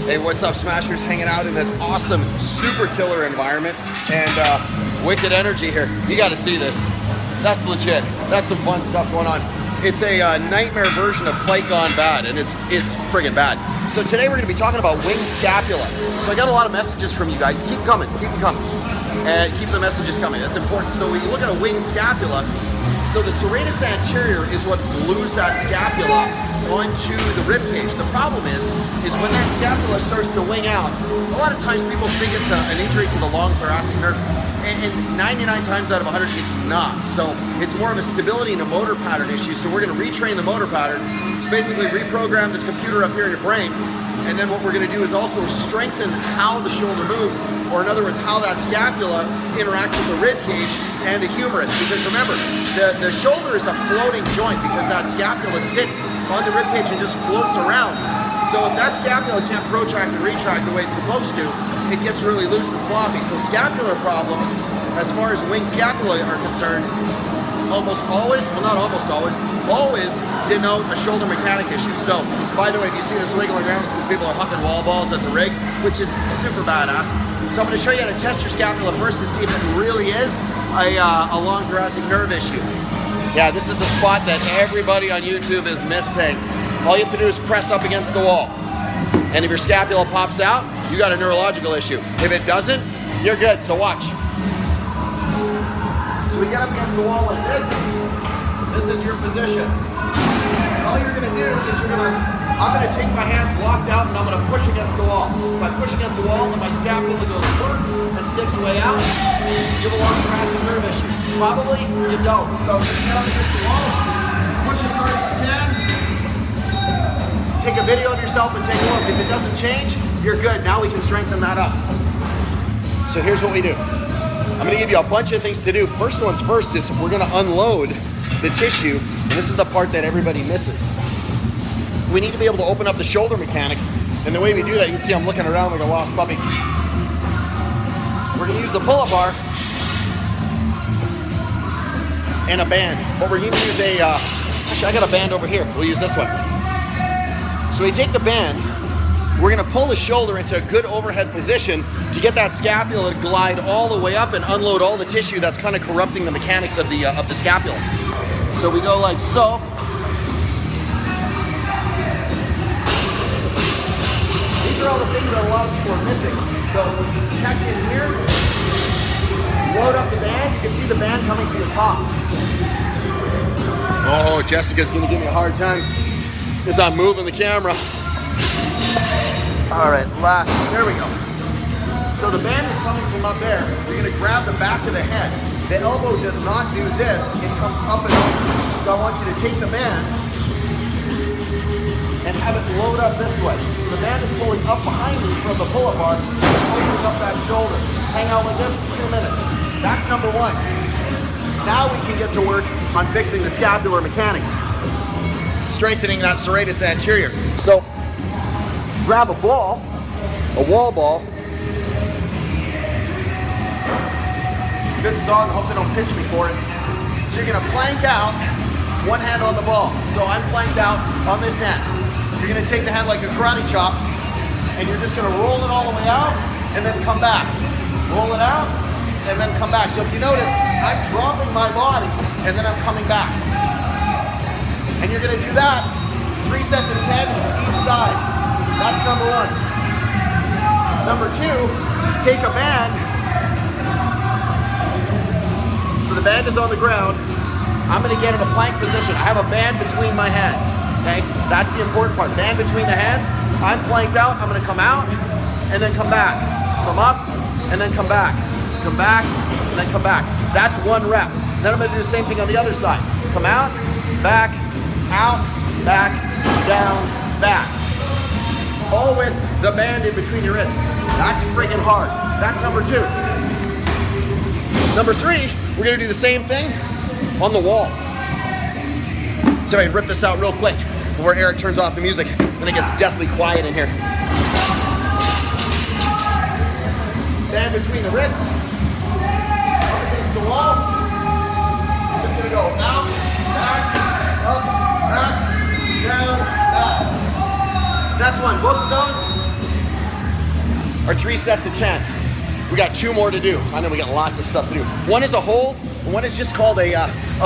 Hey, what's up, Smashers? Hanging out in an awesome, super killer environment and wicked energy here. You got to see this. That's legit. That's some fun stuff going on. It's a nightmare version of Fight Gone Bad, and it's friggin' bad. So today we're going to be talking about winged scapula. So I got a lot of messages from you guys. Keep coming, keep them coming. And keep the messages coming. That's important. So when you look at a winged scapula, so the serratus anterior is what glues that scapula onto the rib cage. The problem is when that scapula starts to wing out, a lot of times people think it's an injury to the long thoracic nerve, and 99 times out of 100 it's not. So it's more of a stability and a motor pattern issue. So we're going to retrain the motor pattern. It's basically reprogram this computer up here in your brain, and then what we're going to do is also strengthen how the shoulder moves, or in other words, how that scapula interacts with the rib cage and the humerus. Because remember, the shoulder is a floating joint because that scapula sits on the rib cage and just floats around. So if that scapula can't protract and retract the way it's supposed to, it gets really loose and sloppy. So scapular problems, as far as winged scapula are concerned, almost always, well not almost always denote a shoulder mechanic issue. So, by the way, if you see this wiggling around, it's because people are hucking wall balls at the rig, which is super badass. So I'm going to show you how to test your scapula first to see if it really is a long thoracic nerve issue. Yeah, this is a spot that everybody on YouTube is missing. All you have to do is press up against the wall. And if your scapula pops out, you got a neurological issue. If it doesn't, you're good, so watch. So we get up against the wall like this. This is your position. And all you're gonna do is I'm gonna take my hands locked out and I'm gonna push against the wall. If I push against the wall and my scapula goes forward and sticks way out, you have a long thoracic nerve issue. Probably you don't. So just get up against the wall, push as hard as you can, take a video of yourself and take a look. If it doesn't change, you're good. Now we can strengthen that up. So here's what we do. I'm gonna give you a bunch of things to do. First one's first is we're gonna unload the tissue, and this is the part that everybody misses. We need to be able to open up the shoulder mechanics, and the way we do that, you can see I'm looking around like a lost puppy. We're gonna use the pull-up bar and a band, but we're gonna use actually I got a band over here. We'll use this one. So we take the band, we're gonna pull the shoulder into a good overhead position to get that scapula to glide all the way up and unload all the tissue that's kind of corrupting the mechanics of the scapula. So we go like so. These are all the things that a lot of people are missing. So catch in here, load up the band. You can see the band coming from the top. Oh, Jessica's gonna give me a hard time because I'm moving the camera. All right, last one, there we go. So the band is coming from up there. We're gonna grab the back of the head. The elbow does not do this, it comes up and over. So I want you to take the band and have it load up this way. So the band is pulling up behind you from the pull-up bar, opening up that shoulder. Hang out like this for 2 minutes. That's number one. Now we can get to work on fixing the scapular mechanics, strengthening that serratus anterior. So grab a ball, a wall ball. Good song, hope they don't pinch me for it. So you're gonna plank out, one hand on the ball. So I'm planked out on this hand. You're gonna take the hand like a karate chop, and you're just gonna roll it all the way out, and then come back. Roll it out, and then come back. So if you notice, I'm dropping my body, and then I'm coming back. And you're gonna do that 3 sets of 10 each side. That's number one. Number two, take a band. So the band is on the ground. I'm gonna get in a plank position. I have a band between my hands, okay? That's the important part. Band between the hands. I'm planked out. I'm gonna come out and then come back. Come up and then come back. Come back and then come back. That's one rep. Then I'm gonna do the same thing on the other side. Come out, back, down, back. All with the band in between your wrists. That's friggin' hard. That's number two. Number three, we're gonna do the same thing on the wall. So I can rip this out real quick before Eric turns off the music, then it gets deathly quiet in here. Band between the wrists, up against the wall. I'm just gonna go out, back, up, back, down, back. That's one. Both of those are 3 sets of 10. We got 2 more to do. I know we got lots of stuff to do. One is a hold, and one is just called a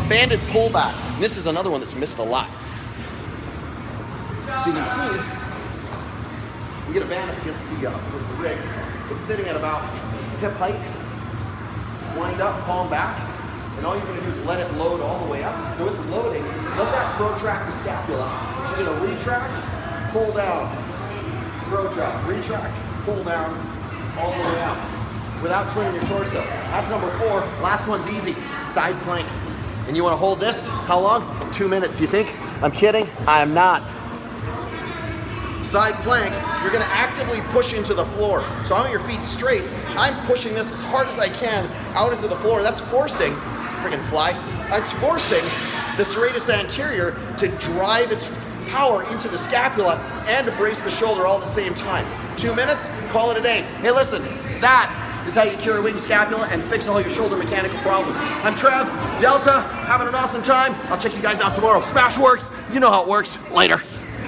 banded pullback. And this is another one that's missed a lot. So you can see, we get a band up against the rig. It's sitting at about hip height. Wind up, palm back, and all you're gonna do is let it load all the way up. So it's loading. Let that protract the scapula. So you're gonna retract, pull down, protract, retract, pull down, all the way up, without twinning your torso. That's number 4. Last one's easy, side plank. And you wanna hold this, how long? 2 minutes, you think? I'm kidding? I am not. Side plank, you're gonna actively push into the floor. So I want your feet straight. I'm pushing this as hard as I can out into the floor. That's forcing, friggin' fly, it's forcing the serratus anterior to drive its power into the scapula and to brace the shoulder all at the same time. 2 minutes, call it a day. Hey listen, that is how you cure a weakened scapula and fix all your shoulder mechanical problems. I'm Trev, Delta, having an awesome time. I'll check you guys out tomorrow. SmashweRx, you know how it works. Later.